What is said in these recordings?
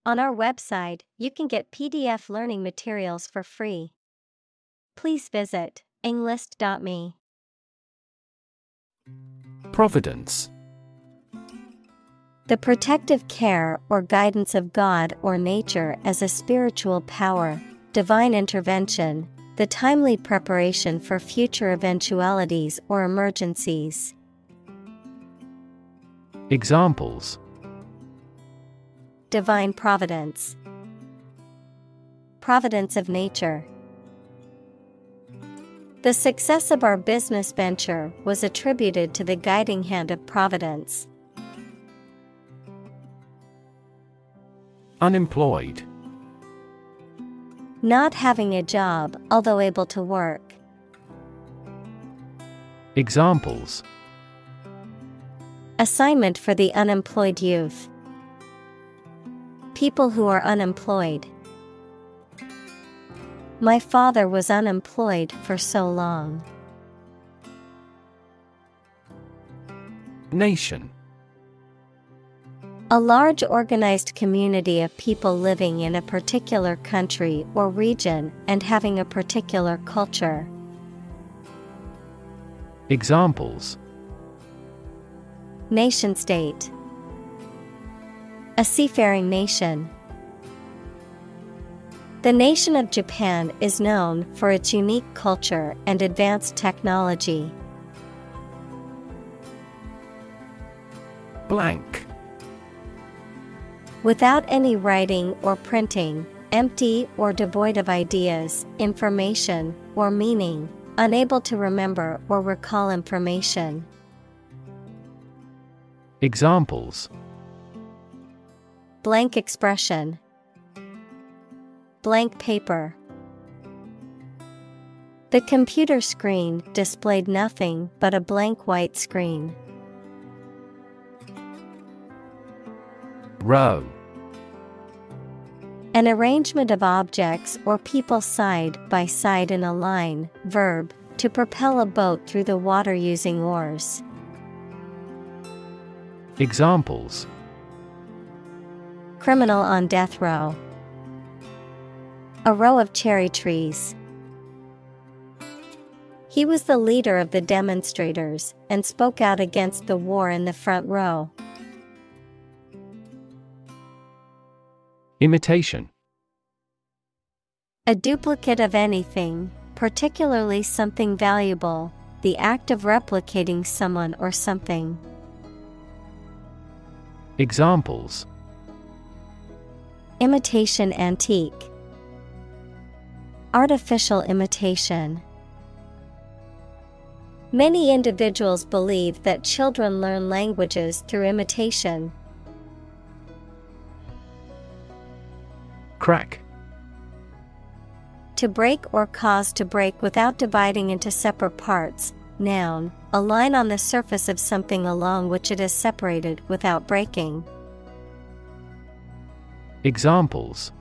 On our website, you can get PDF learning materials for free. Please visit englist.me. Providence. The protective care or guidance of God or nature as a spiritual power, divine intervention, the timely preparation for future eventualities or emergencies. Examples: Divine providence. Providence of nature. The success of our business venture was attributed to the guiding hand of Providence. Unemployed. Not having a job, although able to work. Examples: Assignment for the unemployed youth. People who are unemployed. My father was unemployed for so long. Nation. A large organized community of people living in a particular country or region and having a particular culture. Examples: Nation-state. A seafaring nation. The nation of Japan is known for its unique culture and advanced technology. Blank. Without any writing or printing, empty or devoid of ideas, information, or meaning, unable to remember or recall information. Examples: Blank expression. Blank paper. The computer screen displayed nothing but a blank white screen. Row. An arrangement of objects or people side by side in a line. Verb, to propel a boat through the water using oars. Examples: Criminal on death row. A row of cherry trees. He was the leader of the demonstrators and spoke out against the war in the front row. Imitation. A duplicate of anything, particularly something valuable, the act of replicating someone or something. Examples: Imitation antique. Artificial imitation. Many individuals believe that children learn languages through imitation. Crack. To break or cause to break without dividing into separate parts. Noun, a line on the surface of something along which it is separated without breaking. Examples: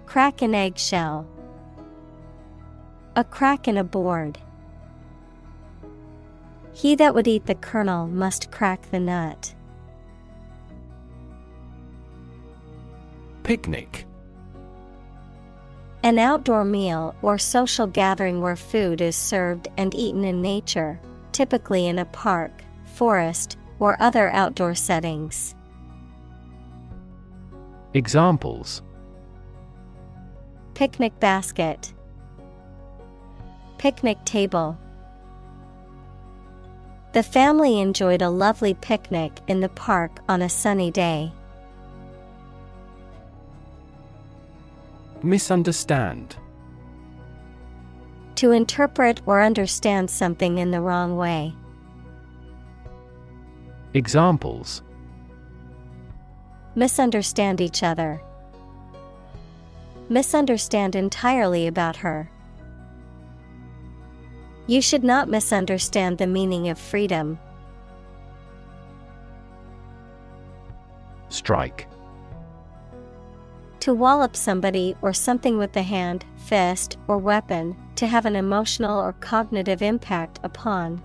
Crack an eggshell. A crack in a board. He that would eat the kernel must crack the nut. Picnic. An outdoor meal or social gathering where food is served and eaten in nature, typically in a park, forest, or other outdoor settings. Examples: Picnic basket. Picnic table. The family enjoyed a lovely picnic in the park on a sunny day. Misunderstand. To interpret or understand something in the wrong way. Examples: Misunderstand each other. Misunderstand entirely about her. You should not misunderstand the meaning of freedom. Strike. To wallop somebody or something with the hand, fist, or weapon, to have an emotional or cognitive impact upon.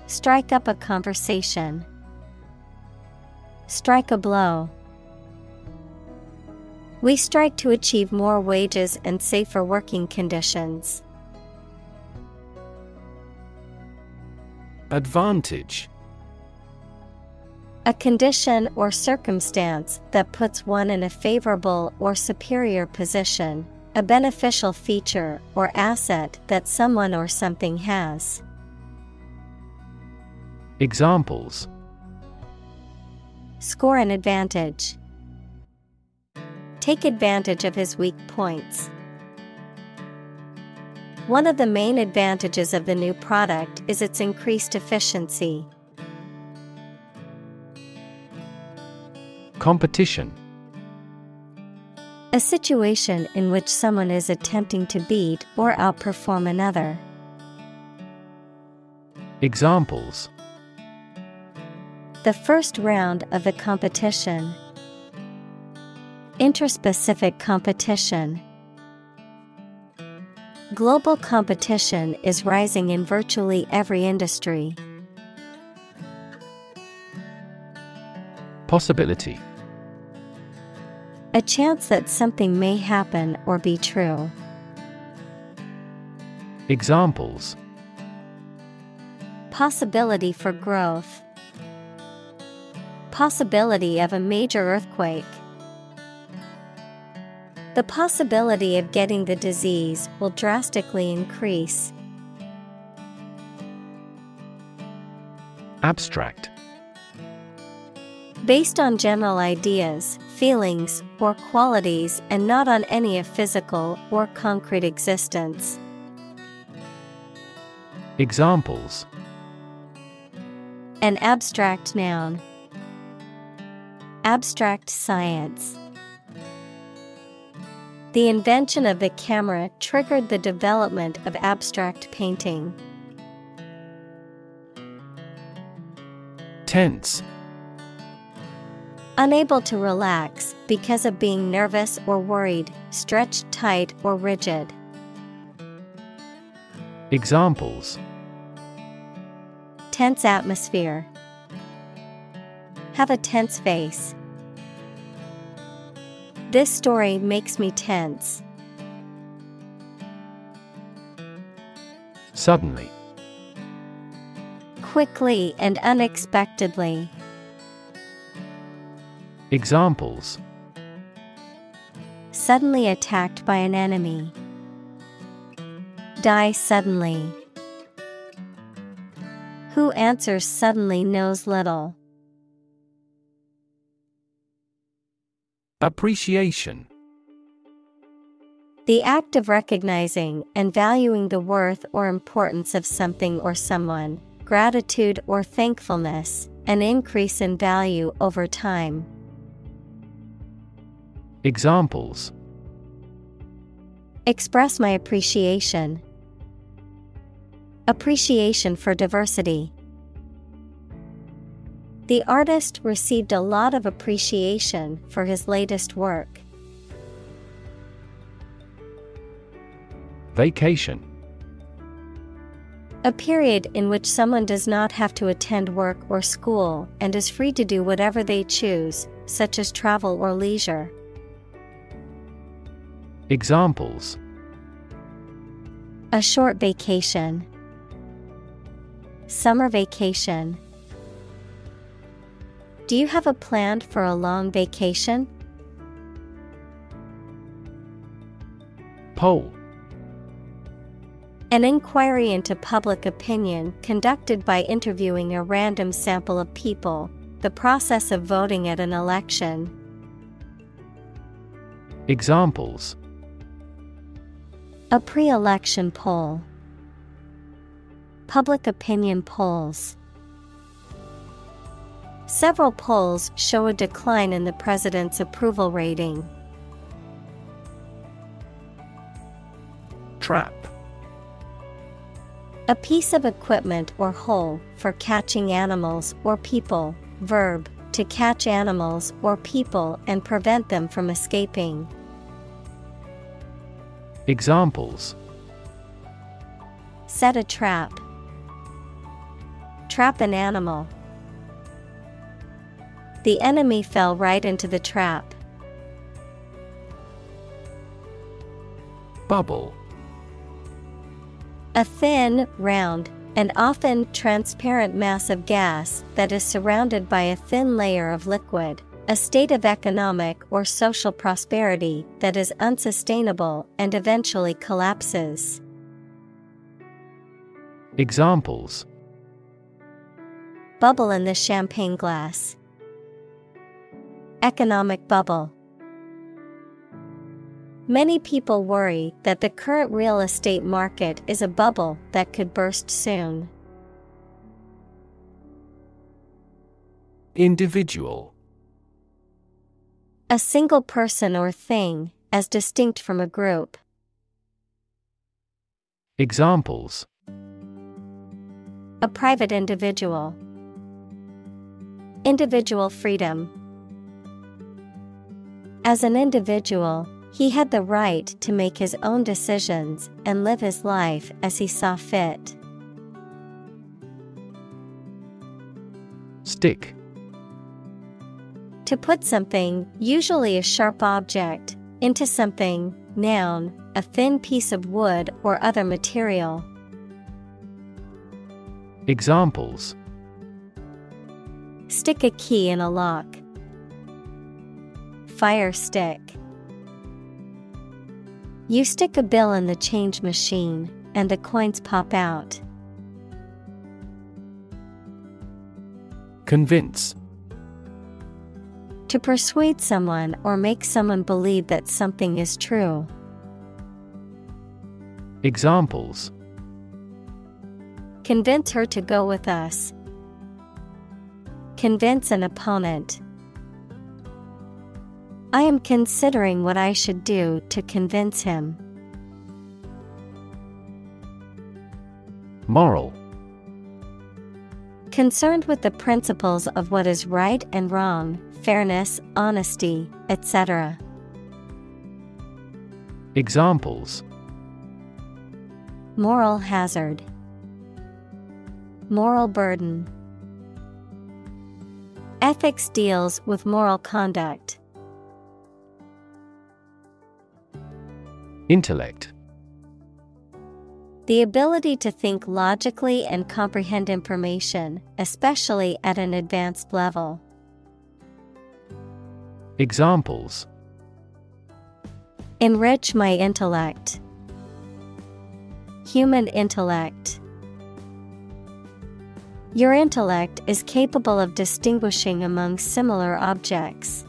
Strike up a conversation. Strike a blow. We strike to achieve more wages and safer working conditions. Advantage. A condition or circumstance that puts one in a favorable or superior position, a beneficial feature or asset that someone or something has. Examples. Score an advantage. Take advantage of his weak points. One of the main advantages of the new product is its increased efficiency. Competition. A situation in which someone is attempting to beat or outperform another. Examples. The first round of the competition. Interspecific competition. Global competition is rising in virtually every industry. Possibility. A chance that something may happen or be true. Examples. Possibility for growth. Possibility of a major earthquake. The possibility of getting the disease will drastically increase. Abstract. Based on general ideas, feelings, or qualities and not on any of physical or concrete existence. Examples. An abstract noun. Abstract science. The invention of the camera triggered the development of abstract painting. Tense. Unable to relax because of being nervous or worried, stretched tight or rigid. Examples. Tense atmosphere. Have a tense face. This story makes me tense. Suddenly. Quickly and unexpectedly. Examples. Suddenly attacked by an enemy. Die suddenly. Who answers suddenly knows little. Appreciation. The act of recognizing and valuing the worth or importance of something or someone, gratitude or thankfulness, an increase in value over time. Examples. Express my appreciation. Appreciation for diversity. The artist received a lot of appreciation for his latest work. Vacation. A period in which someone does not have to attend work or school and is free to do whatever they choose, such as travel or leisure. Examples. A short vacation. Summer vacation. Do you have a plan for a long vacation? Poll. An inquiry into public opinion conducted by interviewing a random sample of people, the process of voting at an election. Examples. A pre-election poll. Public opinion polls. Several polls show a decline in the president's approval rating. Trap. A piece of equipment or hole for catching animals or people. Verb, to catch animals or people and prevent them from escaping. Examples. Set a trap. Trap an animal. The enemy fell right into the trap. Bubble. A thin, round, and often transparent mass of gas that is surrounded by a thin layer of liquid, a state of economic or social prosperity that is unsustainable and eventually collapses. Examples: Bubble in the champagne glass. Economic bubble. Many people worry that the current real estate market is a bubble that could burst soon. Individual. A single person or thing, as distinct from a group. Examples: A private individual. Individual freedom. As an individual, he had the right to make his own decisions and live his life as he saw fit. Stick. To put something, usually a sharp object, into something, noun, a thin piece of wood or other material. Examples: Stick a key in a lock. Fire stick. You stick a bill in the change machine, and the coins pop out. Convince. To persuade someone or make someone believe that something is true. Examples: Convince her to go with us. Convince an opponent. I am considering what I should do to convince him. Moral. Concerned with the principles of what is right and wrong, fairness, honesty, etc. Examples: Moral hazard. Moral burden. Ethics deals with moral conduct. Intellect. The ability to think logically and comprehend information, especially at an advanced level. Examples: Enrich my intellect. Human intellect. Your intellect is capable of distinguishing among similar objects.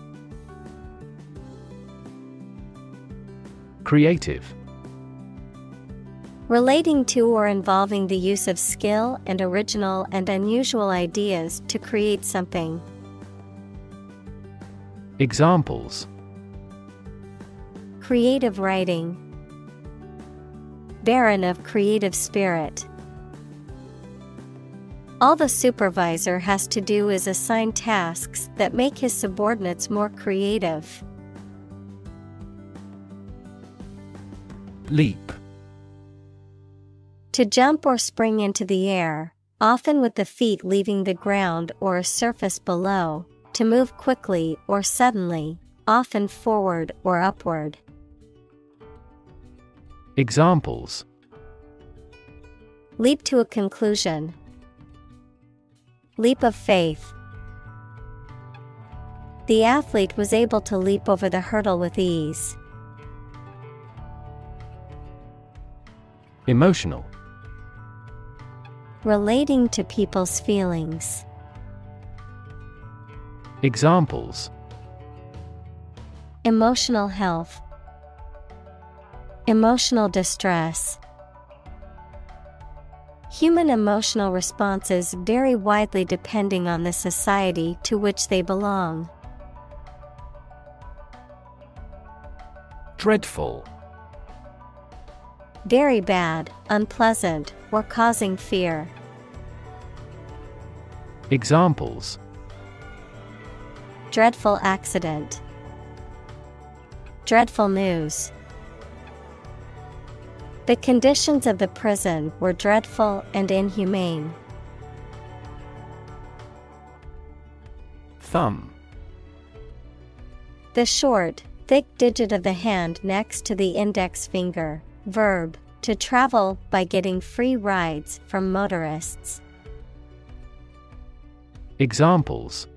Creative. Relating to or involving the use of skill and original and unusual ideas to create something. Examples: Creative writing. Barren of creative spirit. All the supervisor has to do is assign tasks that make his subordinates more creative. Leap. To jump or spring into the air, often with the feet leaving the ground or a surface below, to move quickly or suddenly, often forward or upward. Examples: Leap to a conclusion. Leap of faith. The athlete was able to leap over the hurdle with ease. Emotional. Relating to people's feelings. Examples: Emotional health. Emotional distress. Human emotional responses vary widely depending on the society to which they belong. Dreadful. Very bad, unpleasant, or causing fear. Examples: Dreadful accident. Dreadful news. The conditions of the prison were dreadful and inhumane. Thumb. The short, thick digit of the hand next to the index finger. Verb, to travel by getting free rides from motorists. Examples: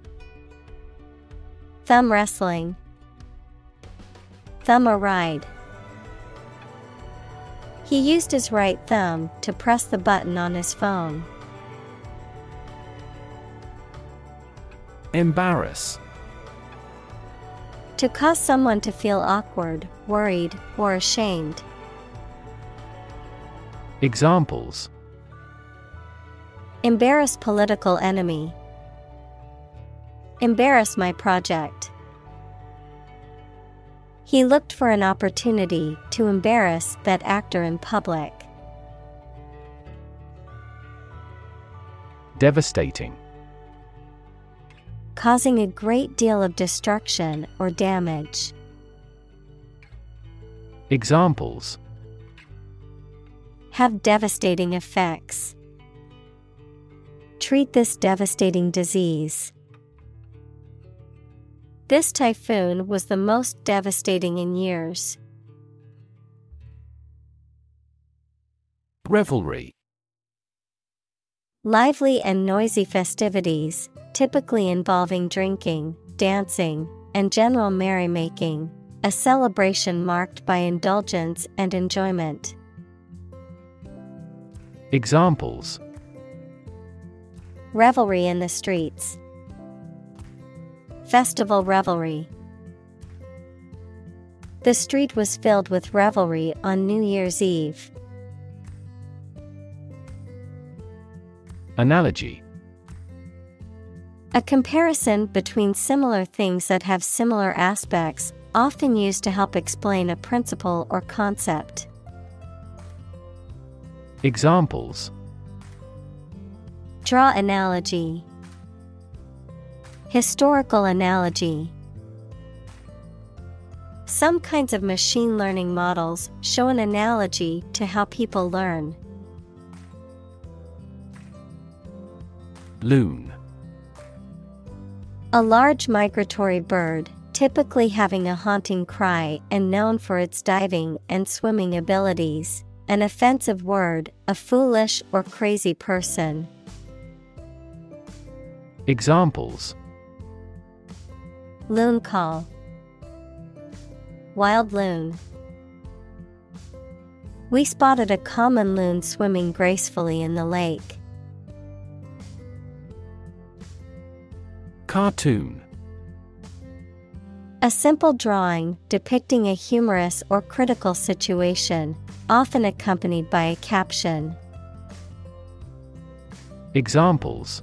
Thumb wrestling. Thumb a ride. He used his right thumb to press the button on his phone. Embarrass. To cause someone to feel awkward, worried, or ashamed. Examples: Embarrass political enemy. Embarrass my project. He looked for an opportunity to embarrass that actor in public. Devastating. Causing a great deal of destruction or damage. Examples: Have devastating effects. Treat this devastating disease. This typhoon was the most devastating in years. Revelry. Lively and noisy festivities, typically involving drinking, dancing, and general merrymaking, a celebration marked by indulgence and enjoyment. Examples: Revelry in the streets. Festival revelry. The street was filled with revelry on New Year's Eve. Analogy. A comparison between similar things that have similar aspects, often used to help explain a principle or concept. Examples: Draw analogy. Historical analogy. Some kinds of machine learning models show an analogy to how people learn. Loon. A large migratory bird, typically having a haunting cry and known for its diving and swimming abilities. An offensive word, a foolish or crazy person. Examples: Loon call. Wild loon. We spotted a common loon swimming gracefully in the lake. Cartoon. A simple drawing depicting a humorous or critical situation, often accompanied by a caption. Examples: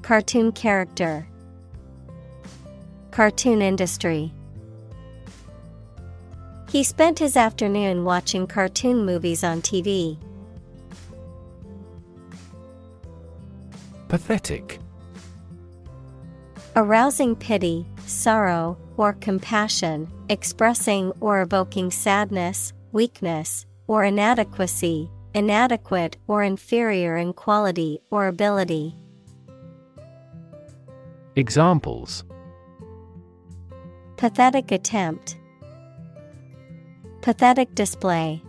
Cartoon character. Cartoon industry. He spent his afternoon watching cartoon movies on TV. Pathetic. Arousing pity, sorrow, or compassion, expressing or evoking sadness, weakness, or inadequacy, inadequate or inferior in quality or ability. Examples: Pathetic attempt. Pathetic display.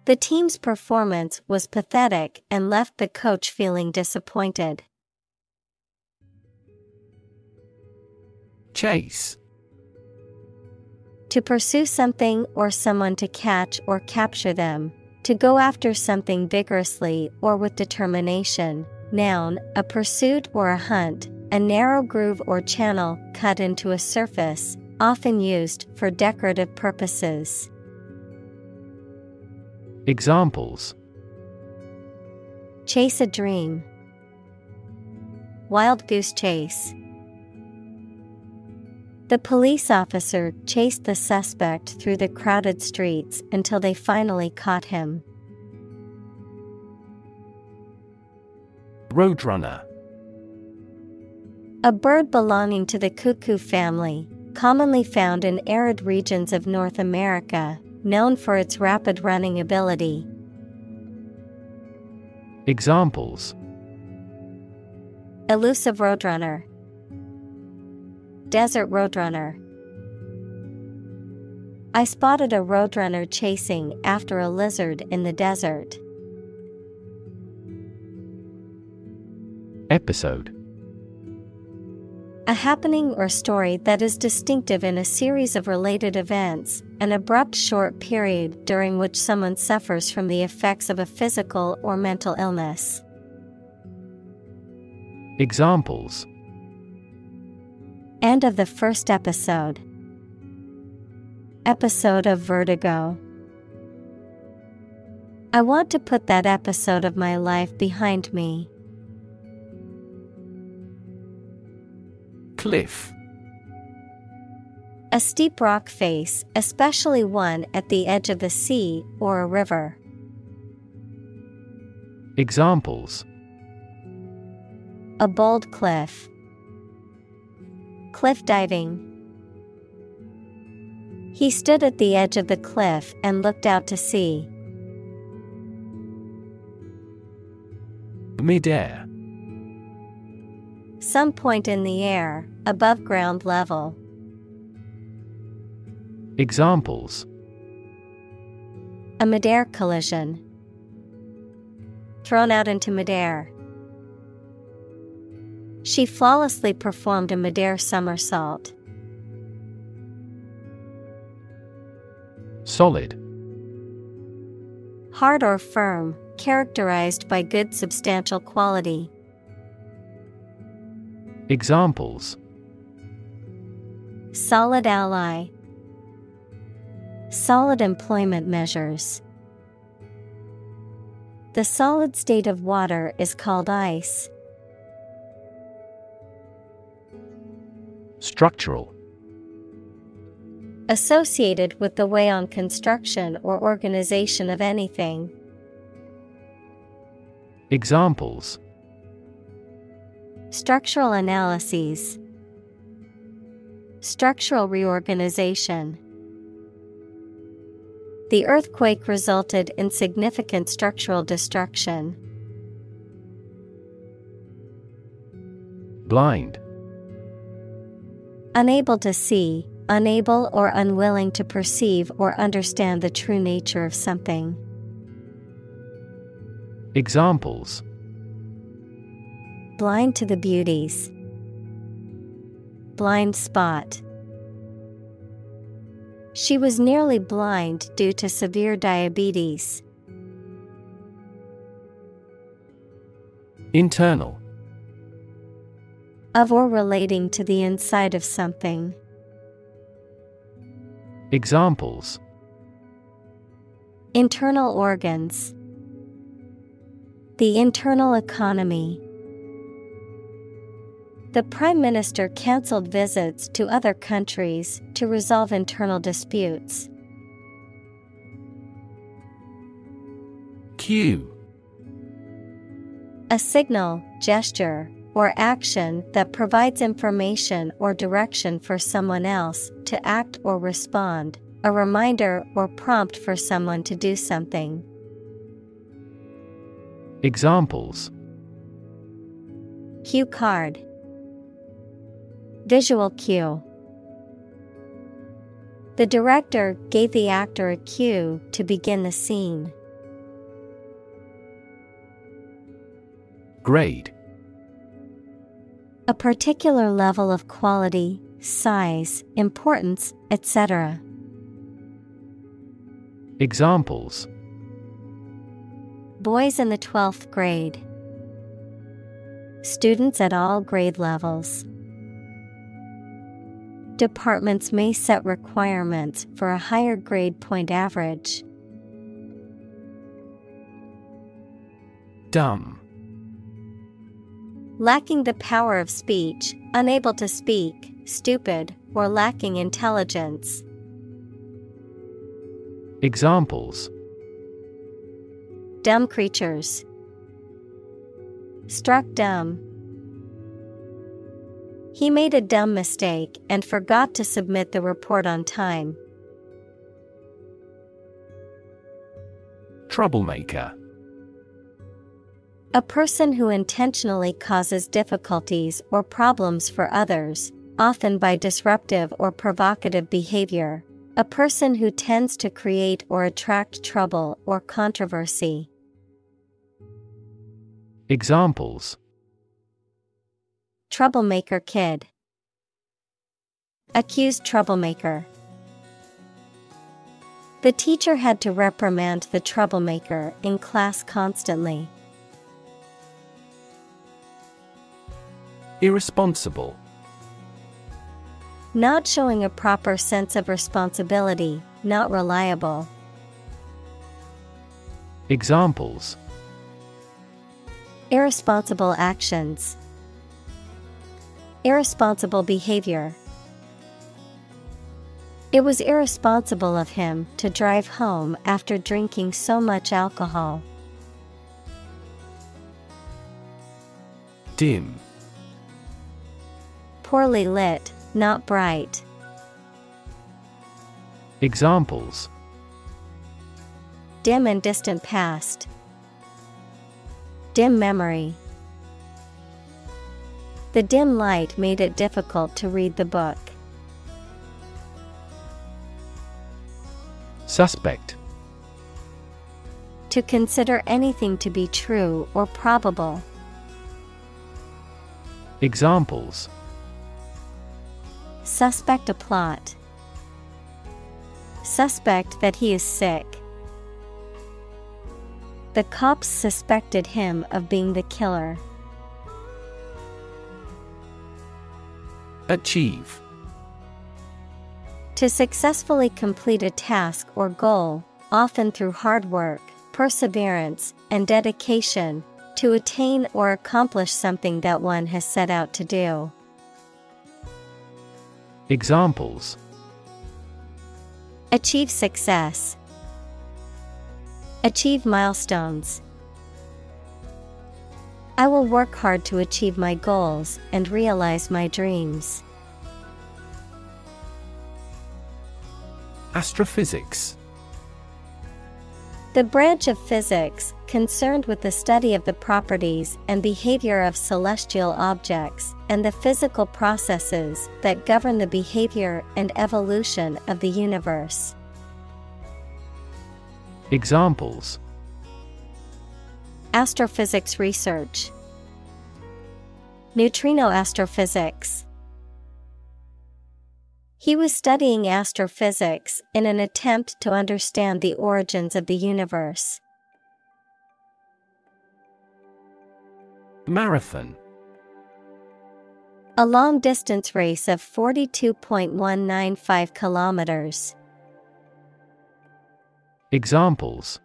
The team's performance was pathetic and left the coach feeling disappointed. Chase. To pursue something or someone, to catch or capture them. To go after something vigorously or with determination. Noun, a pursuit or a hunt, a narrow groove or channel cut into a surface, often used for decorative purposes. Examples: Chase a dream. Wild goose chase. The police officer chased the suspect through the crowded streets until they finally caught him. Roadrunner. A bird belonging to the cuckoo family, commonly found in arid regions of North America, known for its rapid running ability. Examples: Elusive roadrunner. Desert roadrunner. I spotted a roadrunner chasing after a lizard in the desert. Episode. A happening or story that is distinctive in a series of related events, an abrupt short period during which someone suffers from the effects of a physical or mental illness. Examples. End of the first episode. Episode of vertigo. I want to put that episode of my life behind me. Cliff. A steep rock face, especially one at the edge of the sea or a river. Examples. A bold cliff. Cliff diving. He stood at the edge of the cliff and looked out to sea. Midair. Some point in the air, above ground level. Examples. A midair collision. Thrown out into midair. She flawlessly performed a midair somersault. Solid. Hard or firm, characterized by good substantial quality. Examples. Solid ally. Solid employment measures. The solid state of water is called ice. Structural. Associated with the way on construction or organization of anything. Examples. Structural analyses. Structural reorganization. The earthquake resulted in significant structural destruction. Blind. Unable to see, unable or unwilling to perceive or understand the true nature of something. Examples. Blind to the beauties. Blind spot. She was nearly blind due to severe diabetes. Internal. Of or relating to the inside of something. Examples. Internal organs. The internal economy. The Prime Minister cancelled visits to other countries to resolve internal disputes. Cue. A signal, gesture, or action that provides information or direction for someone else to act or respond, a reminder or prompt for someone to do something. Examples. Cue card. Visual cue. The director gave the actor a cue to begin the scene. Grade. A particular level of quality, size, importance, etc. Examples. Boys in the 12th grade. Students at all grade levels. Departments may set requirements for a higher grade point average. Dumb. Lacking the power of speech, unable to speak, stupid, or lacking intelligence. Examples. Dumb creatures. Struck dumb. He made a dumb mistake and forgot to submit the report on time. Troublemaker. A person who intentionally causes difficulties or problems for others, often by disruptive or provocative behavior. A person who tends to create or attract trouble or controversy. Examples: Troublemaker kid. Accused troublemaker. The teacher had to reprimand the troublemaker in class constantly. Irresponsible. Not showing a proper sense of responsibility, not reliable. Examples: Irresponsible actions. Irresponsible behavior. It was irresponsible of him to drive home after drinking so much alcohol. Dim. Poorly lit, not bright. Examples: Dim and distant past. Dim memory. The dim light made it difficult to read the book. Suspect. To consider anything to be true or probable. Examples: Suspect a plot. Suspect that he is sick. The cops suspected him of being the killer. Achieve. To successfully complete a task or goal, often through hard work, perseverance, and dedication, to attain or accomplish something that one has set out to do. Examples: Achieve success. Achieve milestones. I will work hard to achieve my goals and realize my dreams. Astrophysics. The branch of physics concerned with the study of the properties and behavior of celestial objects and the physical processes that govern the behavior and evolution of the universe. Examples: Astrophysics research. Neutrino astrophysics. He was studying astrophysics in an attempt to understand the origins of the universe. Marathon. A long-distance race of 42.195 kilometers. Examples: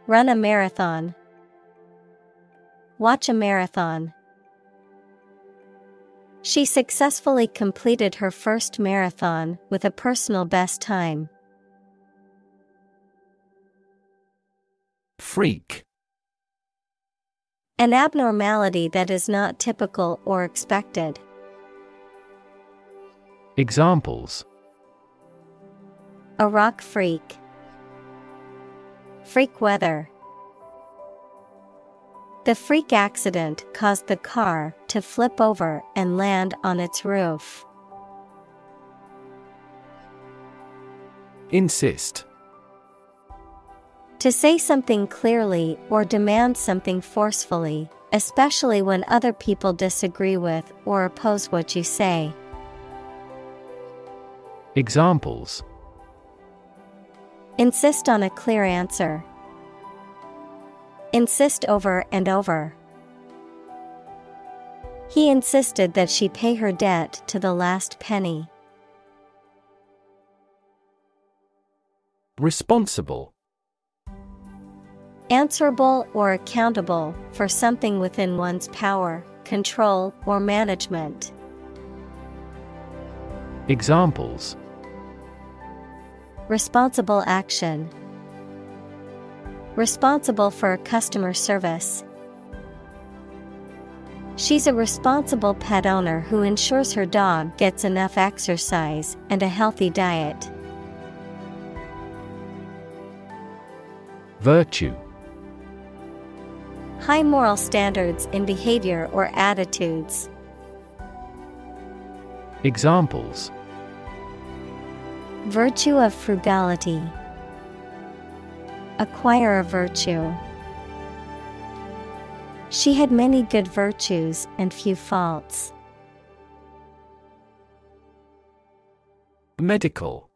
Run a marathon. Watch a marathon. She successfully completed her first marathon with a personal best time. Freak. An abnormality that is not typical or expected. Examples: A rock freak. Freak weather. The freak accident caused the car to flip over and land on its roof. Insist. To say something clearly or demand something forcefully, especially when other people disagree with or oppose what you say. Examples: Insist on a clear answer. Insist over and over. He insisted that she pay her debt to the last penny. Responsible. Answerable or accountable for something within one's power, control, or management. Examples: Responsible action. Responsible for customer service. She's a responsible pet owner who ensures her dog gets enough exercise and a healthy diet. Virtue. High moral standards in behavior or attitudes. Examples: Virtue of frugality. Acquire a virtue. She had many good virtues and few faults. Medical.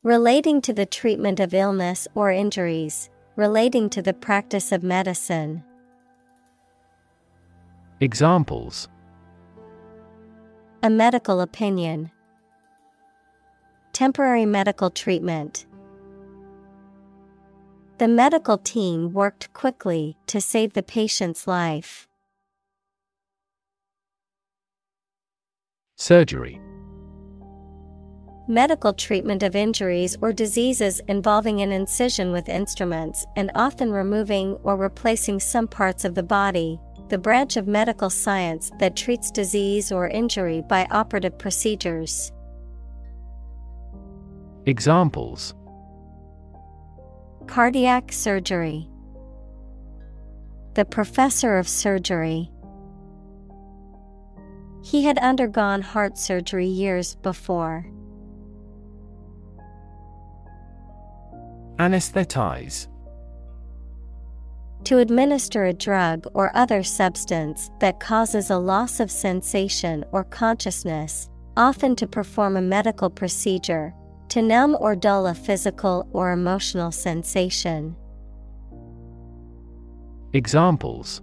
Relating to the treatment of illness or injuries, relating to the practice of medicine. Examples: A medical opinion. Temporary medical treatment. The medical team worked quickly to save the patient's life. Surgery. Medical treatment of injuries or diseases involving an incision with instruments and often removing or replacing some parts of the body, the branch of medical science that treats disease or injury by operative procedures. Examples: Cardiac surgery. The professor of surgery. He had undergone heart surgery years before. Anesthetize. To administer a drug or other substance that causes a loss of sensation or consciousness, often to perform a medical procedure, to numb or dull a physical or emotional sensation. Examples: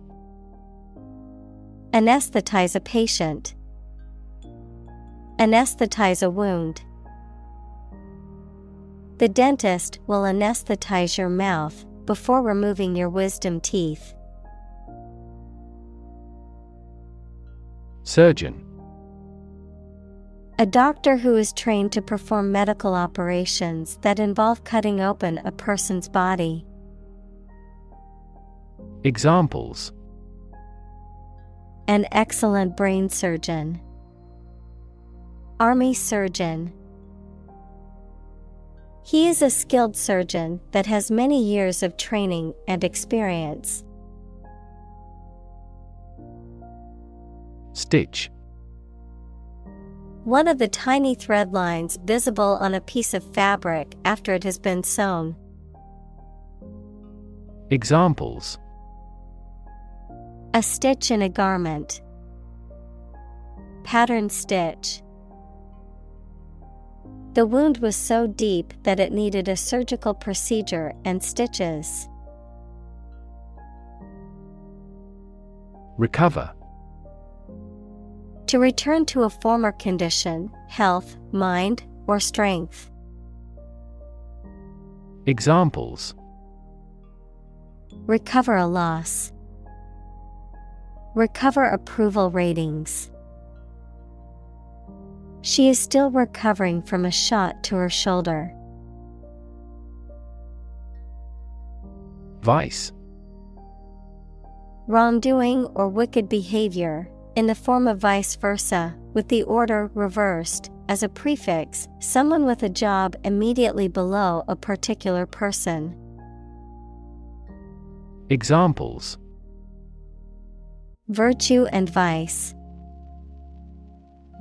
Anesthetize a patient. Anesthetize a wound. The dentist will anesthetize your mouth before removing your wisdom teeth. Surgeon. A doctor who is trained to perform medical operations that involve cutting open a person's body. Examples: An excellent brain surgeon. Army surgeon. He is a skilled surgeon that has many years of training and experience. Stitch. One of the tiny thread lines visible on a piece of fabric after it has been sewn. Examples: A stitch in a garment. Pattern stitch. The wound was so deep that it needed a surgical procedure and stitches. Recover. To return to a former condition, health, mind, or strength. Examples: Recover a loss. Recover approval ratings. She is still recovering from a shot to her shoulder. Vice. Wrongdoing or wicked behavior, in the form of vice versa, with the order reversed, as a prefix, someone with a job immediately below a particular person. Examples: Virtue and vice.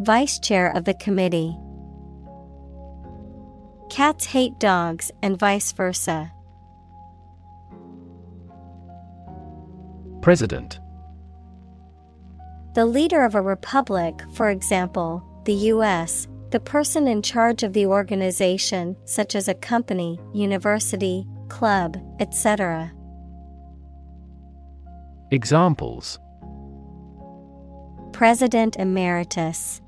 Vice chair of the committee. Cats hate dogs and vice versa. President. The leader of a republic, for example, the U.S., the person in charge of the organization, such as a company, university, club, etc. Examples: President Emeritus.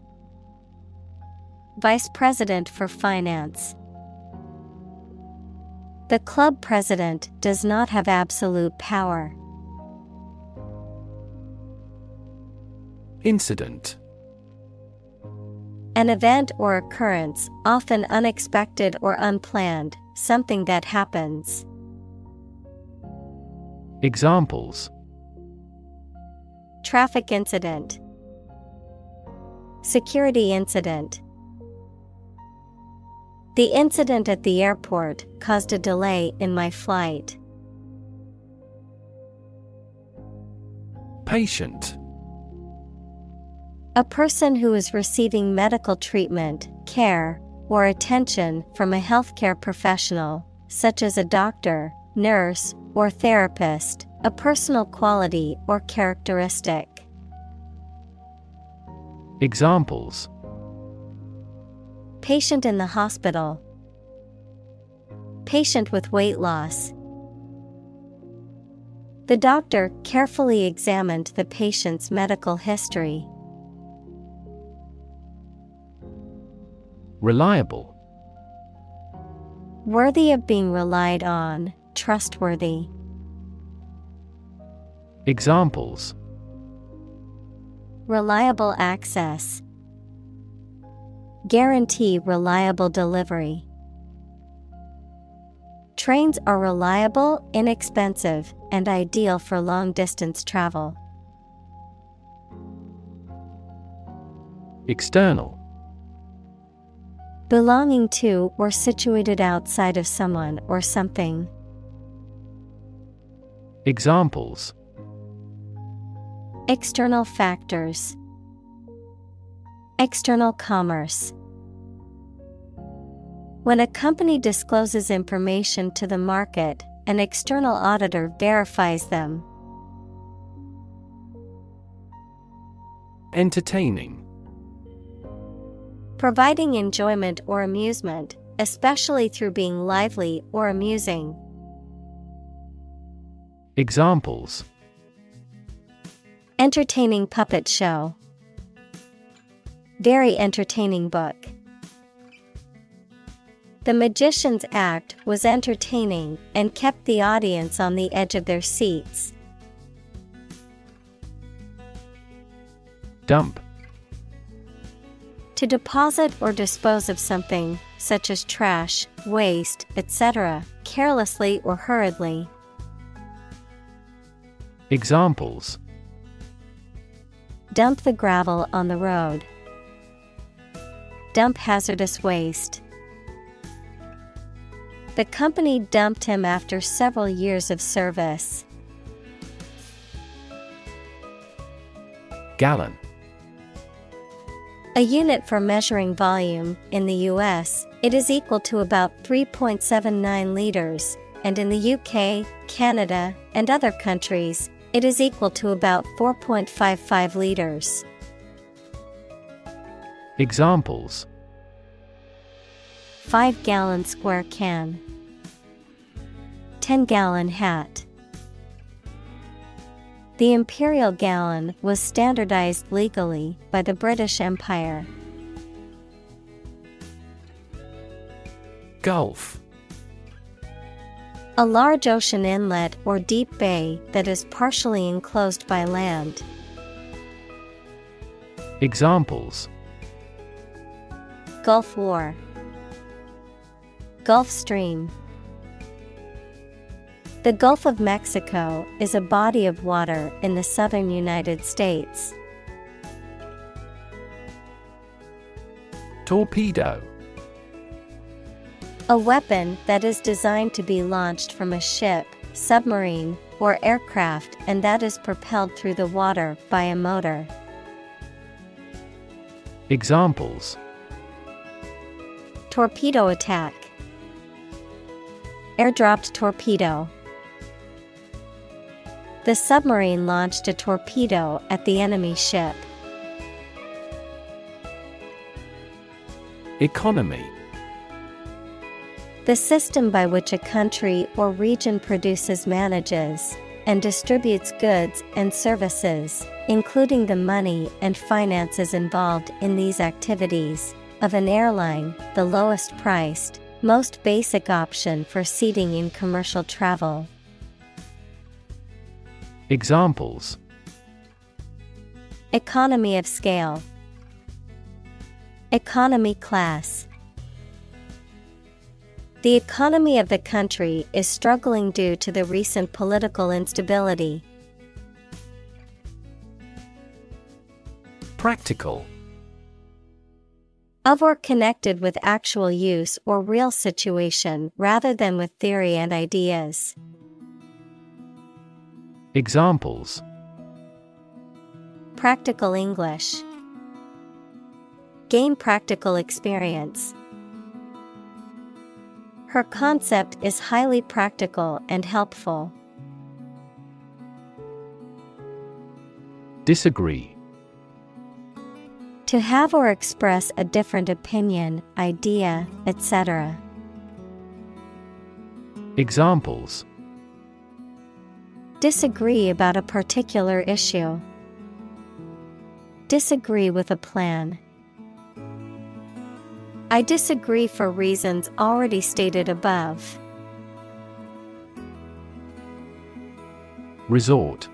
Vice President for Finance. The club president does not have absolute power. Incident. An event or occurrence, often unexpected or unplanned, something that happens. Examples: Traffic incident. Security incident. The incident at the airport caused a delay in my flight. Patient. A person who is receiving medical treatment, care, or attention from a healthcare professional, such as a doctor, nurse, or therapist, a personal quality or characteristic. Examples: Patient in the hospital. Patient with weight loss. The doctor carefully examined the patient's medical history. Reliable. Worthy of being relied on, trustworthy. Examples: Reliable access. Guarantee reliable delivery. Trains are reliable, inexpensive, and ideal for long-distance travel. External. Belonging to or situated outside of someone or something. Examples: External factors. External commerce. When a company discloses information to the market, an external auditor verifies them. Entertaining. Providing enjoyment or amusement, especially through being lively or amusing. Examples: Entertaining puppet show. Very entertaining book. The magician's act was entertaining and kept the audience on the edge of their seats. Dump. To deposit or dispose of something, such as trash, waste, etc., carelessly or hurriedly. Examples: Dump the gravel on the road. Dump hazardous waste. The company dumped him after several years of service. Gallon. A unit for measuring volume. In the US, it is equal to about 3.79 liters, and in the UK, Canada, and other countries, it is equal to about 4.55 liters. Examples: 5-gallon square can. 10-gallon hat. The imperial gallon was standardized legally by the British Empire. Gulf. A large ocean inlet or deep bay that is partially enclosed by land. Examples: Gulf War. Gulf Stream. The Gulf of Mexico is a body of water in the southern United States. Torpedo. A weapon that is designed to be launched from a ship, submarine, or aircraft and that is propelled through the water by a motor. Examples: Torpedo attack. Airdropped torpedo. The submarine launched a torpedo at the enemy ship. Economy. The system by which a country or region produces, manages, and distributes goods and services, including the money and finances involved in these activities, of an airline, the lowest priced, most basic option for seating in commercial travel. Examples: Economy of scale. Economy class. The economy of the country is struggling due to the recent political instability. Practical. Of or connected with actual use or real situation rather than with theory and ideas. Examples: Practical English. Gain practical experience. Her concept is highly practical and helpful. Disagree. To have or express a different opinion, idea, etc. Examples: disagree about a particular issue. Disagree with a plan. I disagree for reasons already stated above. Resort.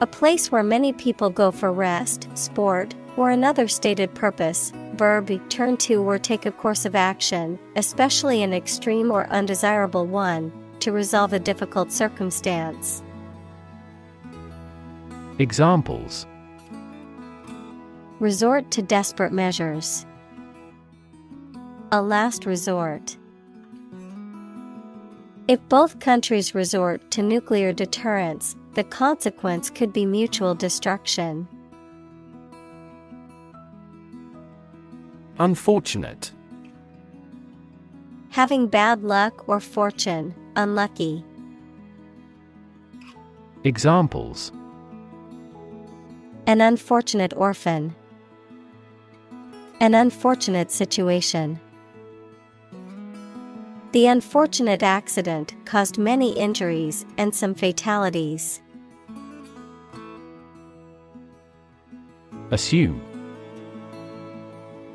A place where many people go for rest, sport, or another stated purpose. Verb, turn to or take a course of action, especially an extreme or undesirable one, to resolve a difficult circumstance. Examples: resort to desperate measures. A last resort. If both countries resort to nuclear deterrence, the consequence could be mutual destruction. Unfortunate. Having bad luck or fortune, unlucky. Examples: an unfortunate orphan. An unfortunate situation. The unfortunate accident caused many injuries and some fatalities. Assume.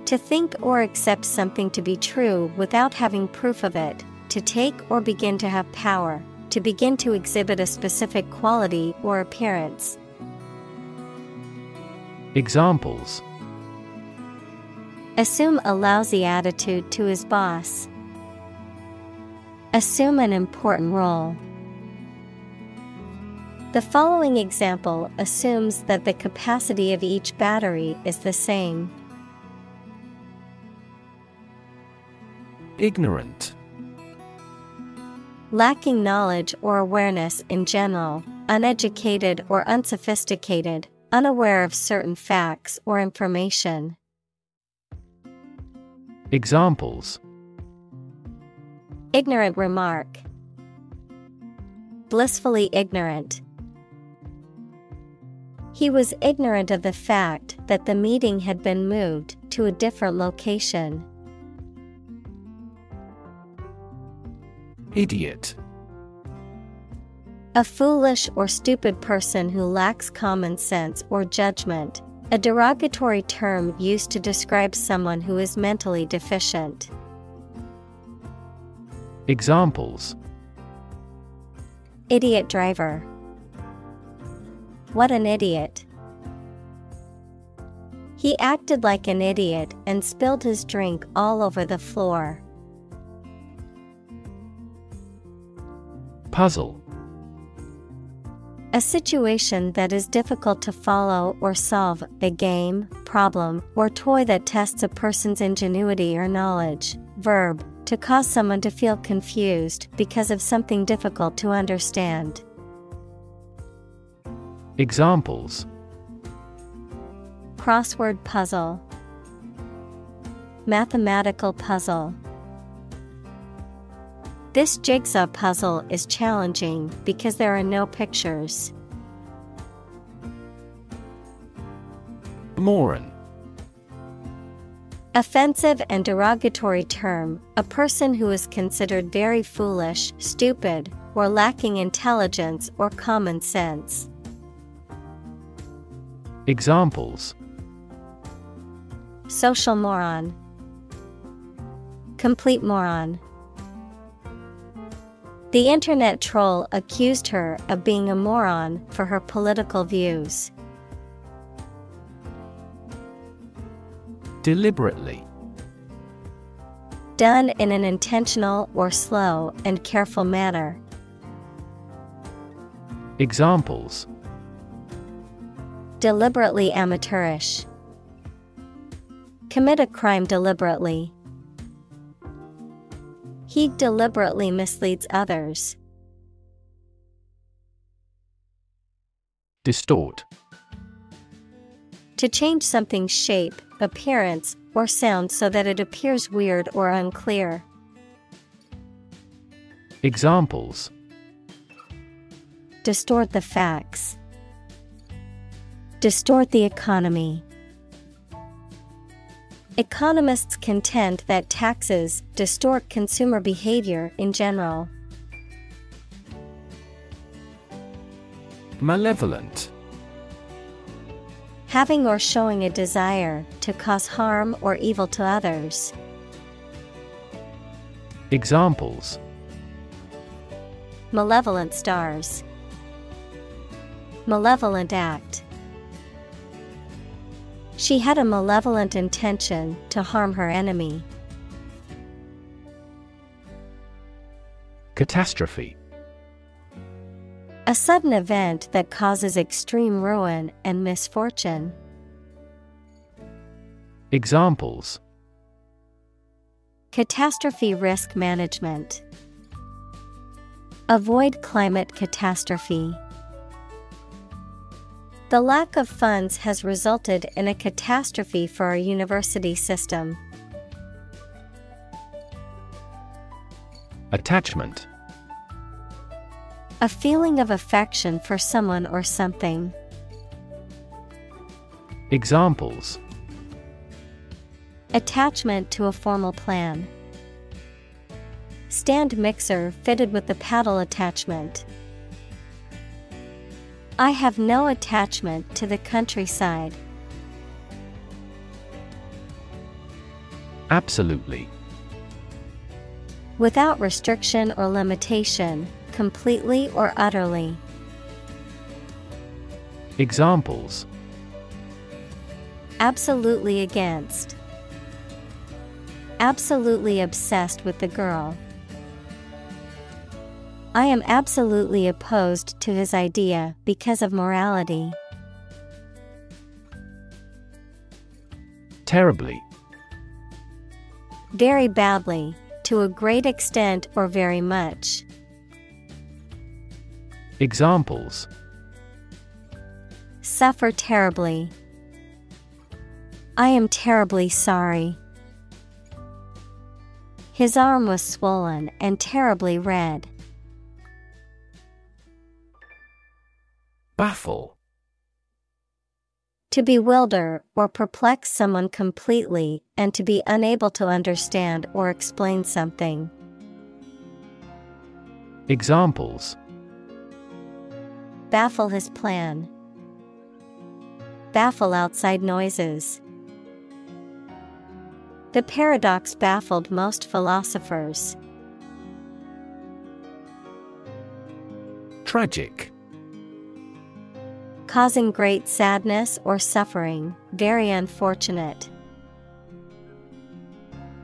To think or accept something to be true without having proof of it, to take or begin to have power, to begin to exhibit a specific quality or appearance. Examples: assume a lousy attitude to his boss. Assume an important role. The following example assumes that the capacity of each battery is the same. Ignorant. Lacking knowledge or awareness in general, uneducated or unsophisticated, unaware of certain facts or information. Examples: ignorant remark. Blissfully ignorant. He was ignorant of the fact that the meeting had been moved to a different location. Idiot. A foolish or stupid person who lacks common sense or judgment, a derogatory term used to describe someone who is mentally deficient. Examples: idiot driver. What an idiot. He acted like an idiot and spilled his drink all over the floor. Puzzle. A situation that is difficult to follow or solve, a game, problem, or toy that tests a person's ingenuity or knowledge. Verb, to cause someone to feel confused because of something difficult to understand. Examples: crossword puzzle. Mathematical puzzle. This jigsaw puzzle is challenging because there are no pictures. Moron. Offensive and derogatory term, a person who is considered very foolish, stupid, or lacking intelligence or common sense. Examples: social moron. Complete moron. The internet troll accused her of being a moron for her political views. Deliberately. Done in an intentional or slow and careful manner. Examples: deliberately amateurish. Commit a crime deliberately. He deliberately misleads others. Distort. To change something's shape, appearance, or sound so that it appears weird or unclear. Examples: Distort the facts. Distort the economy. Economists contend that taxes distort consumer behavior in general. Malevolent. Having or showing a desire to cause harm or evil to others. Examples: Malevolent stars. Malevolent act. She had a malevolent intention to harm her enemy. Catastrophe. A sudden event that causes extreme ruin and misfortune. Examples: Catastrophe risk management. Avoid climate catastrophe. The lack of funds has resulted in a catastrophe for our university system. Attachment. A feeling of affection for someone or something. Examples: Attachment to a formal plan. Stand mixer fitted with the paddle attachment. I have no attachment to the countryside. Absolutely. Without restriction or limitation, completely or utterly. Examples: Absolutely against. Absolutely obsessed with the girl. I am absolutely opposed to his idea because of morality. Terribly. Very badly, to a great extent or very much. Examples: Suffer terribly. I am terribly sorry. His arm was swollen and terribly red. Baffle. To bewilder or perplex someone completely and to be unable to understand or explain something. Examples: Baffle his plan. Baffle outside noises. The paradox baffled most philosophers. Tragic. Causing great sadness or suffering, very unfortunate.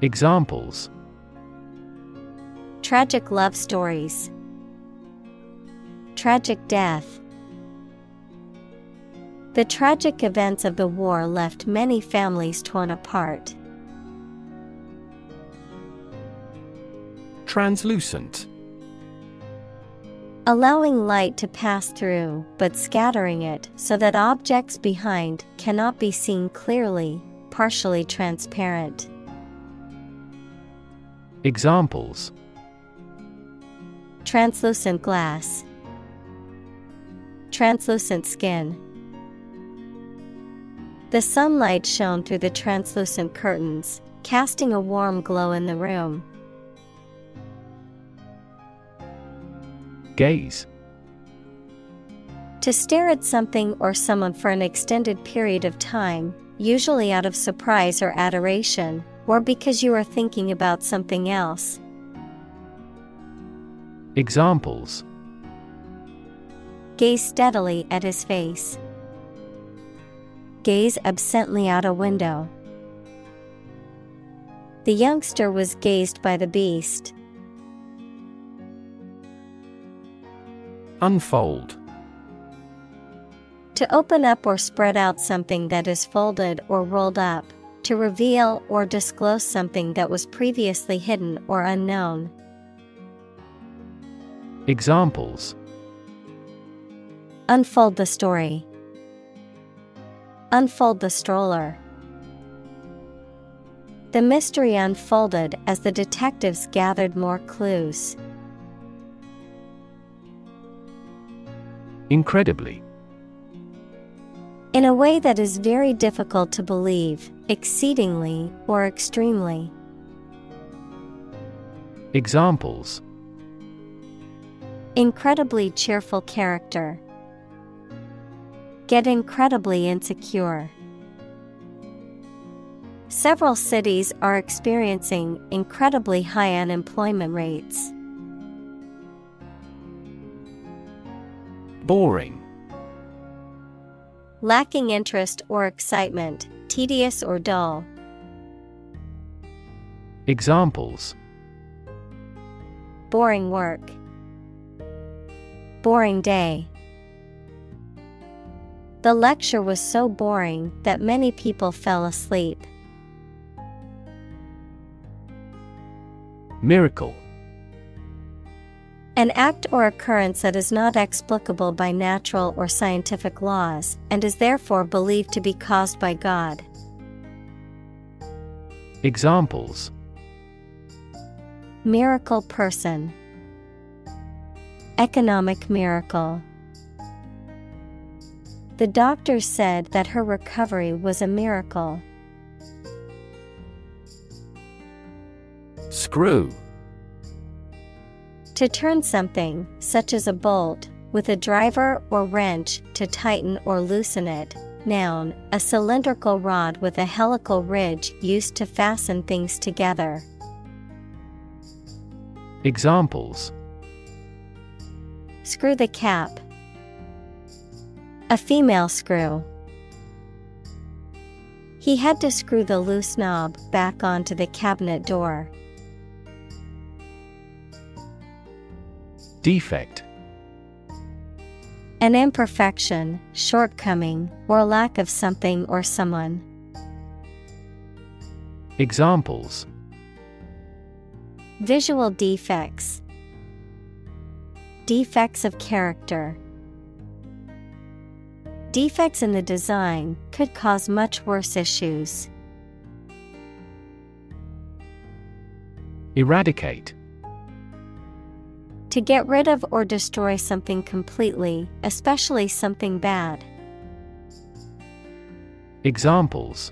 Examples: Tragic love stories. Tragic death. The tragic events of the war left many families torn apart. Translucent. Allowing light to pass through, but scattering it so that objects behind cannot be seen clearly, partially transparent. Examples: Translucent glass. Translucent skin. The sunlight shone through the translucent curtains, casting a warm glow in the room. Gaze. To stare at something or someone for an extended period of time, usually out of surprise or adoration, or because you are thinking about something else. Examples: Gaze steadily at his face. Gaze absently out a window. The youngster was gazed by the beast. Unfold. To open up or spread out something that is folded or rolled up, to reveal or disclose something that was previously hidden or unknown. Examples: Unfold the story. Unfold the stroller. The mystery unfolded as the detectives gathered more clues. Incredibly. In a way that is very difficult to believe, exceedingly, or extremely. Examples: Incredibly cheerful character. Get incredibly insecure. Several cities are experiencing incredibly high unemployment rates. Boring. Lacking interest or excitement, tedious or dull. Examples: Boring work. Boring day. The lecture was so boring that many people fell asleep. Miracle. An act or occurrence that is not explicable by natural or scientific laws, and is therefore believed to be caused by God. Examples: Miracle person. Economic miracle. The doctor said that her recovery was a miracle. Screw. To turn something, such as a bolt, with a driver or wrench to tighten or loosen it. Noun, a cylindrical rod with a helical ridge used to fasten things together. Examples: Screw the cap. A female screw. He had to screw the loose knob back onto the cabinet door. Defect. An imperfection, shortcoming, or lack of something or someone. Examples: Visual defects. Defects of character. Defects in the design could cause much worse issues. Eradicate. To get rid of or destroy something completely, especially something bad. Examples: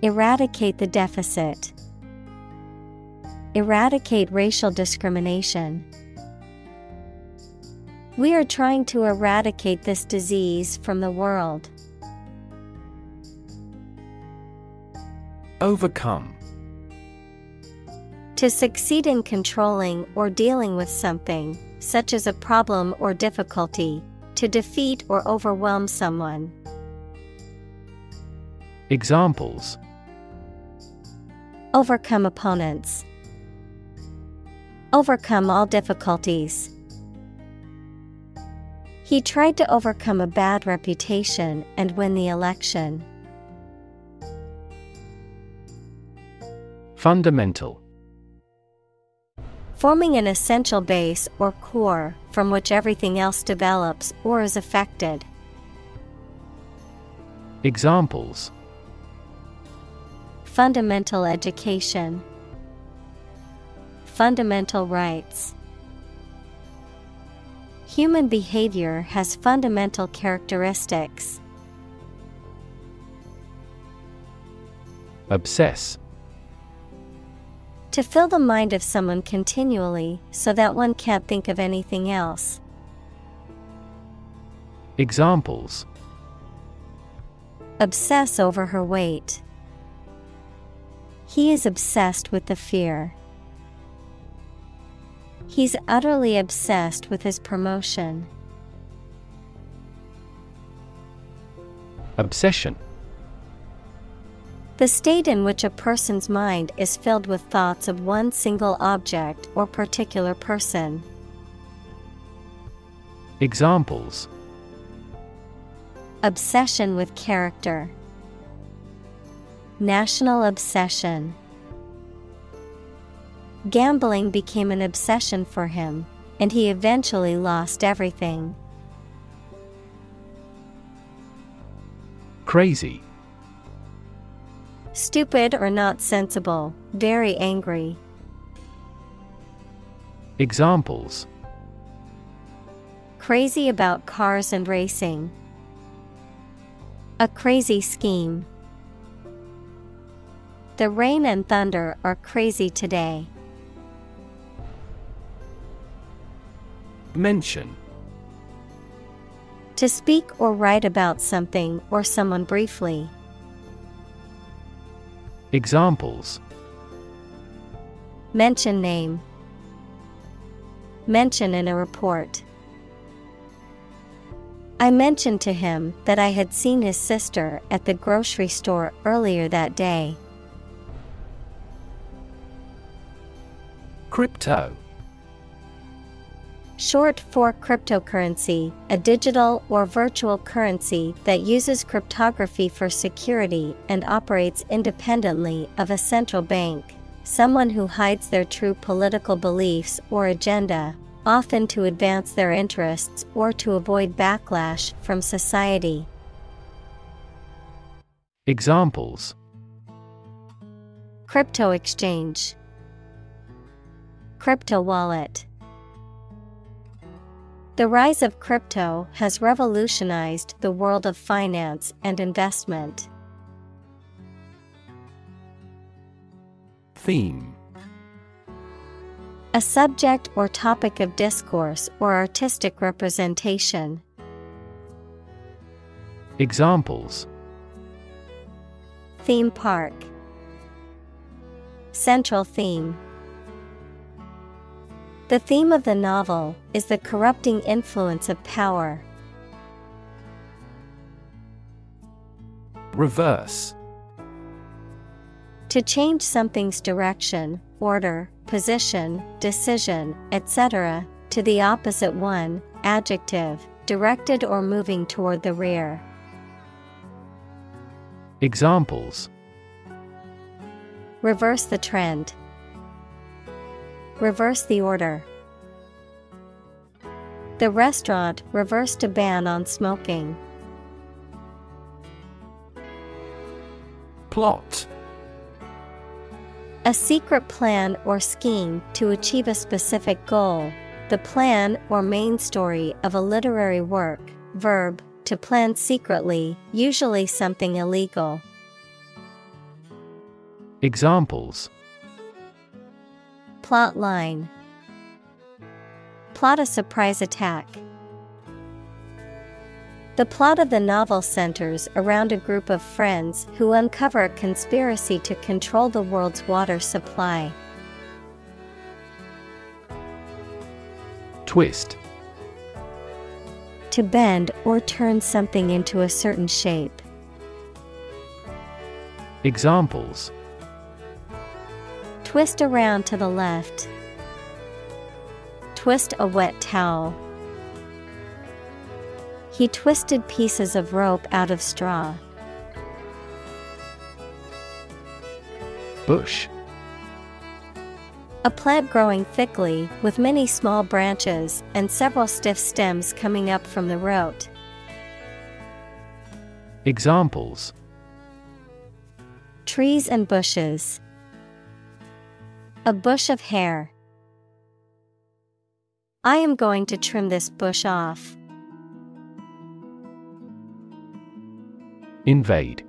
Eradicate the deficit. Eradicate racial discrimination. We are trying to eradicate this disease from the world. Overcome. To succeed in controlling or dealing with something, such as a problem or difficulty, to defeat or overwhelm someone. Examples: Overcome opponents. Overcome all difficulties. He tried to overcome a bad reputation and win the election. Fundamental. Forming an essential base or core from which everything else develops or is affected. Examples: Fundamental education. Fundamental rights. Human behavior has fundamental characteristics. Obsess. To fill the mind of someone continually so that one can't think of anything else. Examples: Obsess over her weight. He is obsessed with the fear. He's utterly obsessed with his promotion. Obsession. The state in which a person's mind is filled with thoughts of one single object or particular person. Examples: Obsession with character. National obsession. Gambling became an obsession for him, and he eventually lost everything. Crazy. Stupid or not sensible, very angry. Examples: Crazy about cars and racing. A crazy scheme. The rain and thunder are crazy today. Mention. To speak or write about something or someone briefly. Examples: Mention name. Mention in a report. I mentioned to him that I had seen his sister at the grocery store earlier that day. Crypto. Short for cryptocurrency, a digital or virtual currency that uses cryptography for security and operates independently of a central bank. Someone who hides their true political beliefs or agenda, often to advance their interests or to avoid backlash from society. Examples: Crypto exchange. Crypto wallet. The rise of crypto has revolutionized the world of finance and investment. Theme. A subject or topic of discourse or artistic representation. Examples: Theme park. Central theme. The theme of the novel is the corrupting influence of power. Reverse. To change something's direction, order, position, decision, etc., to the opposite one, adjective, directed or moving toward the rear. Examples: Reverse the trend. Reverse the order. The restaurant reversed a ban on smoking. Plot. A secret plan or scheme to achieve a specific goal. The plan or main story of a literary work. Verb, to plan secretly, usually something illegal. Examples: Plot line. Plot a surprise attack. The plot of the novel centers around a group of friends who uncover a conspiracy to control the world's water supply. Twist. To bend or turn something into a certain shape. Examples: Twist around to the left. Twist a wet towel. He twisted pieces of rope out of straw. Bush. A plant growing thickly with many small branches and several stiff stems coming up from the root. Examples: Trees and bushes. A bush of hair. I am going to trim this bush off. Invade.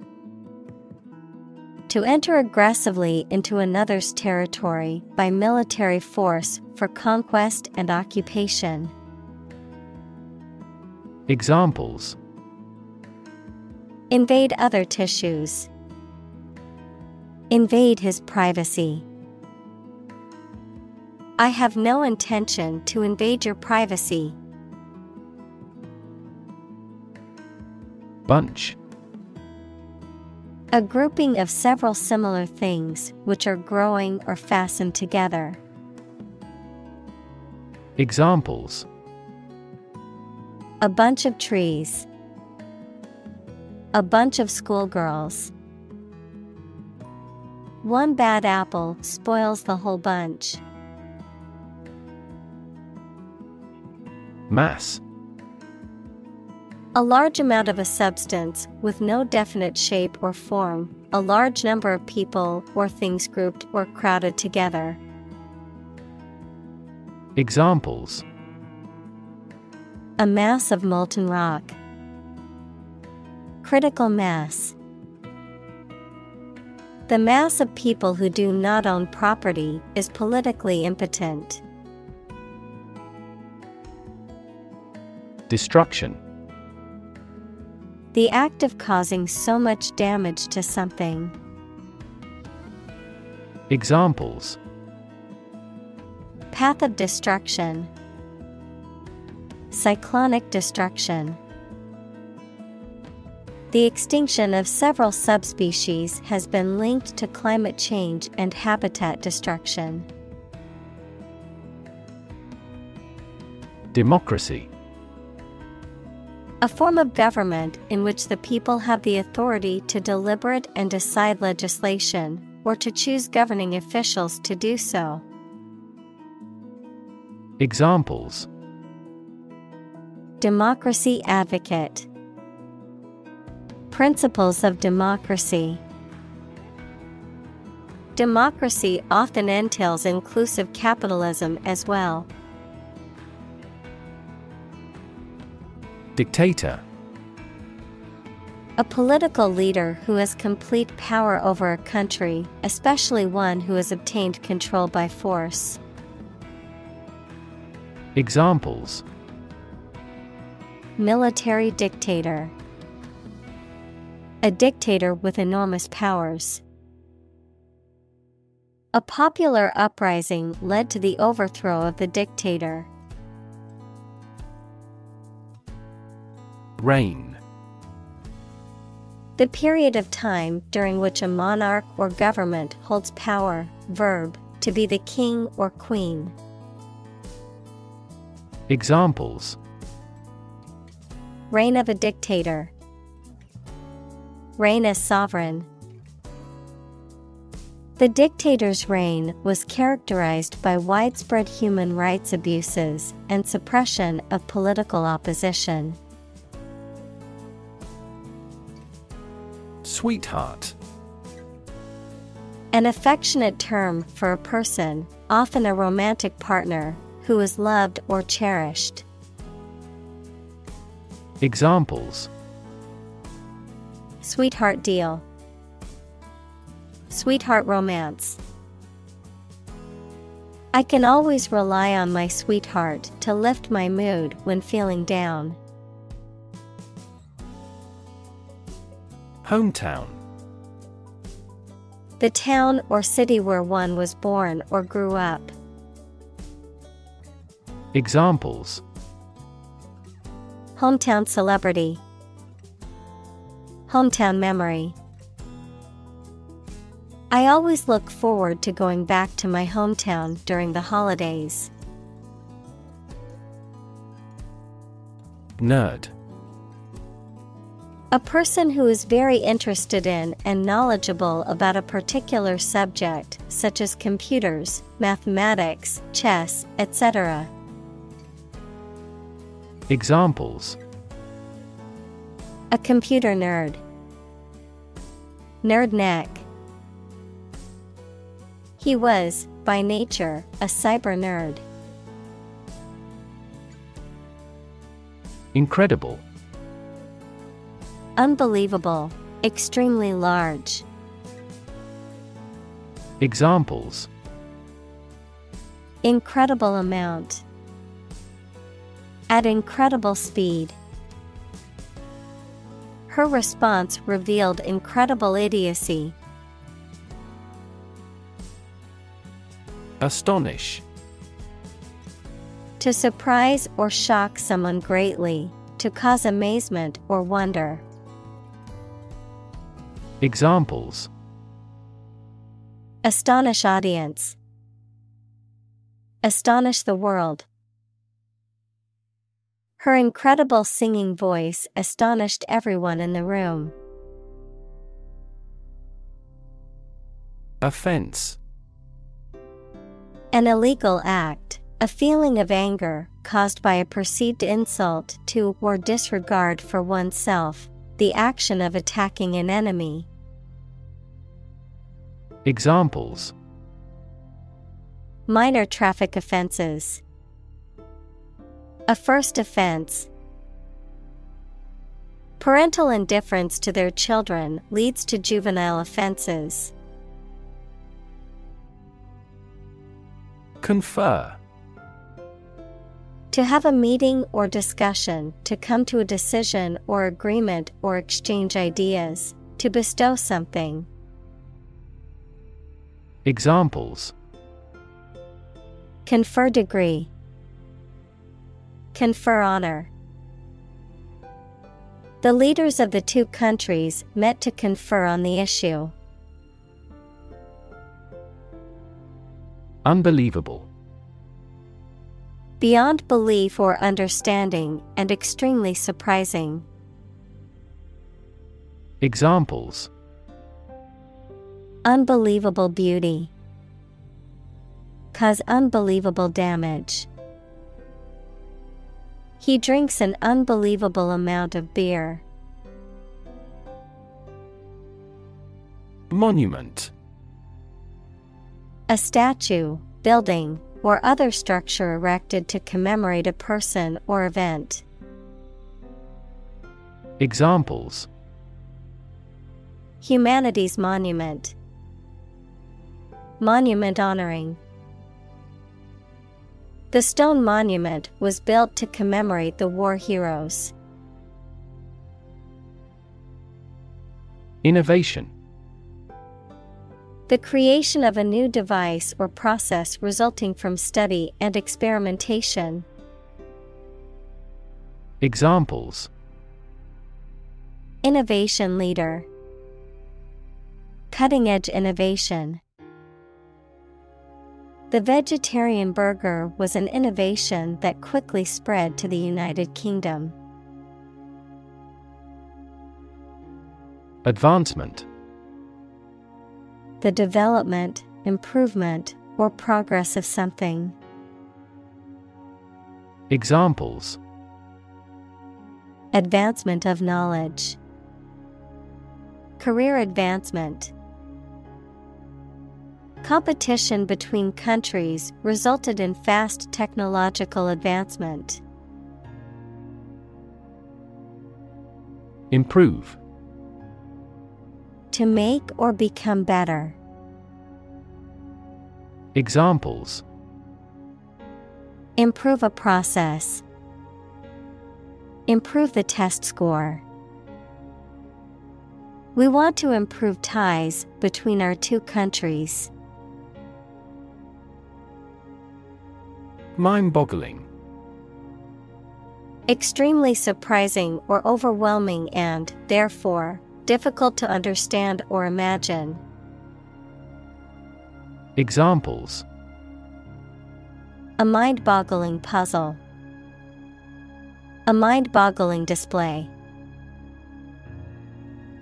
To enter aggressively into another's territory by military force for conquest and occupation. Examples: Invade other tissues. Invade his privacy. I have no intention to invade your privacy. Bunch. A grouping of several similar things which are growing or fastened together. Examples: A bunch of trees. A bunch of schoolgirls. One bad apple spoils the whole bunch. Mass. A large amount of a substance with no definite shape or form, a large number of people or things grouped or crowded together. Examples: A mass of molten rock. Critical mass. The mass of people who do not own property is politically impotent. Destruction. The act of causing so much damage to something. Examples: Path of destruction. Cyclonic destruction. The extinction of several subspecies has been linked to climate change and habitat destruction. Democracy. A form of government in which the people have the authority to deliberate and decide legislation, or to choose governing officials to do so. Examples: Democracy advocate. Principles of democracy. Democracy often entails inclusive capitalism as well. Dictator. A political leader who has complete power over a country, especially one who has obtained control by force. Examples: Military dictator. A dictator with enormous powers. A popular uprising led to the overthrow of the dictator. Reign. The period of time during which a monarch or government holds power. Verb, to be the king or queen. Examples: Reign of a dictator. Reign as sovereign. The dictator's reign was characterized by widespread human rights abuses and suppression of political opposition. Sweetheart. An affectionate term for a person, often a romantic partner, who is loved or cherished. Examples: Sweetheart deal. Sweetheart romance. I can always rely on my sweetheart to lift my mood when feeling down. Hometown. The town or city where one was born or grew up. Examples: Hometown celebrity. Hometown memory. I always look forward to going back to my hometown during the holidays. Nerd. A person who is very interested in and knowledgeable about a particular subject, such as computers, mathematics, chess, etc. Examples: A computer nerd. Nerd neck. He was, by nature, a cyber nerd. Incredible. Unbelievable, extremely large. Examples: Incredible amount. At incredible speed. Her response revealed incredible idiocy. Astonish. To surprise or shock someone greatly, to cause amazement or wonder. Examples: Astonish audience. Astonish the world. Her incredible singing voice astonished everyone in the room. Offense. An illegal act, A feeling of anger caused by a perceived insult to or disregard for oneself, the action of attacking an enemy. Examples: Minor traffic offenses. A first offense. Parental indifference to their children leads to juvenile offenses. Confer. To have a meeting or discussion, to come to a decision or agreement or exchange ideas, to bestow something. Examples: Confer degree. Confer honor. The leaders of the two countries met to confer on the issue. Unbelievable. Beyond belief or understanding, and extremely surprising. Examples: Unbelievable beauty. Cause unbelievable damage. He drinks an unbelievable amount of beer. Monument. A statue, building, or other structure erected to commemorate a person or event. Examples: Humanities monument. Monument honoring. The stone monument was built to commemorate the war heroes. Innovation. The creation of a new device or process resulting from study and experimentation. Examples: Innovation leader. Cutting-edge innovation. The vegetarian burger was an innovation that quickly spread to the United Kingdom. Advancement. The development, improvement, or progress of something. Examples: Advancement of knowledge. Career advancement. Competition between countries resulted in fast technological advancement. Improve. To make or become better. Examples: Improve a process. Improve the test score. We want to improve ties between our two countries. Mind-boggling. Extremely surprising or overwhelming and, therefore, difficult to understand or imagine. Examples: A mind-boggling puzzle. A mind-boggling display.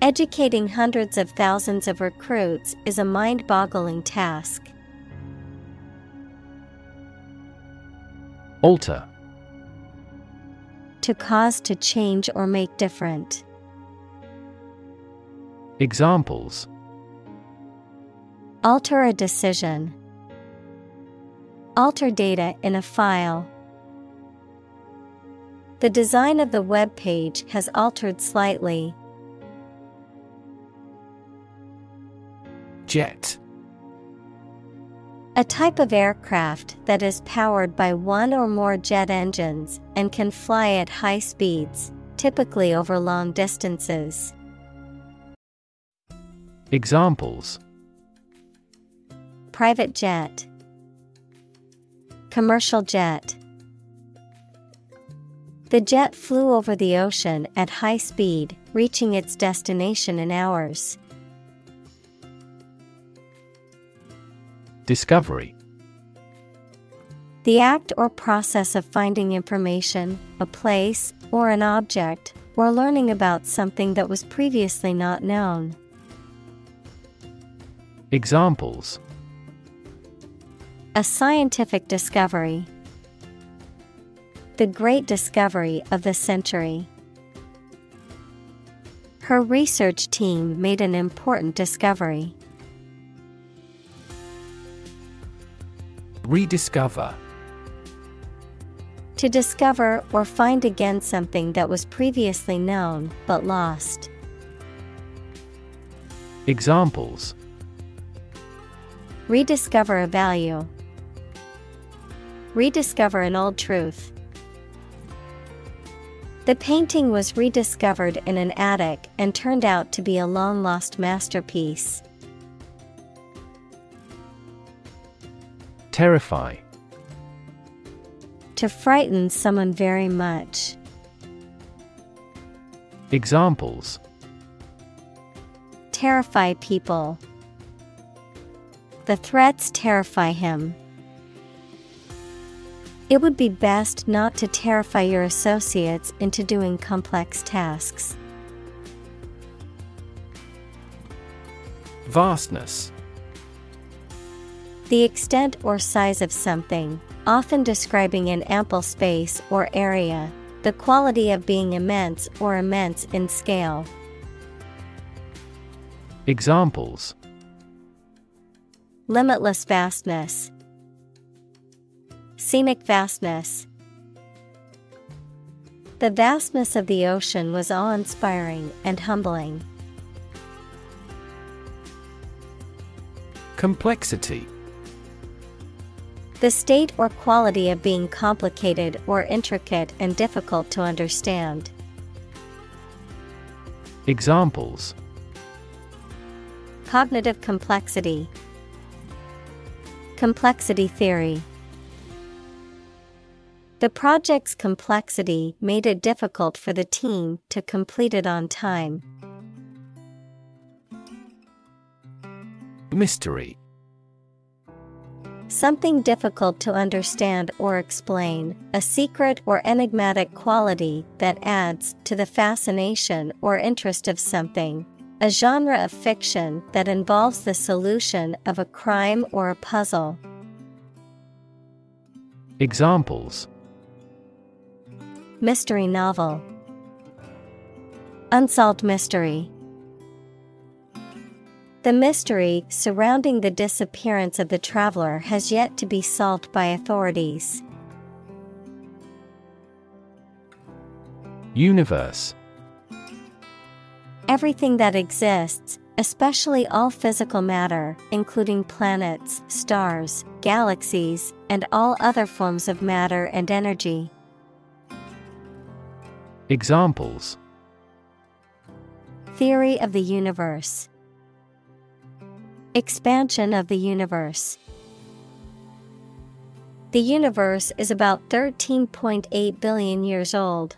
Educating hundreds of thousands of recruits is a mind-boggling task. Alter. To cause to change or make different. Examples: Alter a decision. Alter data in a file. The design of the web page has altered slightly. Jet. A type of aircraft that is powered by one or more jet engines and can fly at high speeds, typically over long distances. Examples: Private jet. Commercial jet. The jet flew over the ocean at high speed, reaching its destination in hours. Discovery. The act or process of finding information, a place, or an object, or learning about something that was previously not known. Examples: A scientific discovery. The great discovery of the century. Her research team made an important discovery. Rediscover. To discover or find again something that was previously known but lost. Examples: Rediscover a value. Rediscover an old truth. The painting was rediscovered in an attic and turned out to be a long-lost masterpiece. Terrify. To frighten someone very much. Examples: Terrify people. The threats terrify him. It would be best not to terrify your associates into doing complex tasks. Vastness. The extent or size of something, often describing an ample space or area, the quality of being immense or immense in scale. Examples: Limitless vastness. Scenic vastness. The vastness of the ocean was awe-inspiring and humbling. Complexity. The state or quality of being complicated or intricate and difficult to understand. Examples: Cognitive complexity. Complexity theory. The project's complexity made it difficult for the team to complete it on time. Mystery. Something difficult to understand or explain, a secret or enigmatic quality that adds to the fascination or interest of something. A genre of fiction that involves the solution of a crime or a puzzle. Examples: Mystery novel. Unsolved mystery. The mystery surrounding the disappearance of the traveler has yet to be solved by authorities. Universe. Everything that exists, especially all physical matter, including planets, stars, galaxies, and all other forms of matter and energy. Examples: Theory of the universe. Expansion of the universe. The universe is about 13.8 billion years old.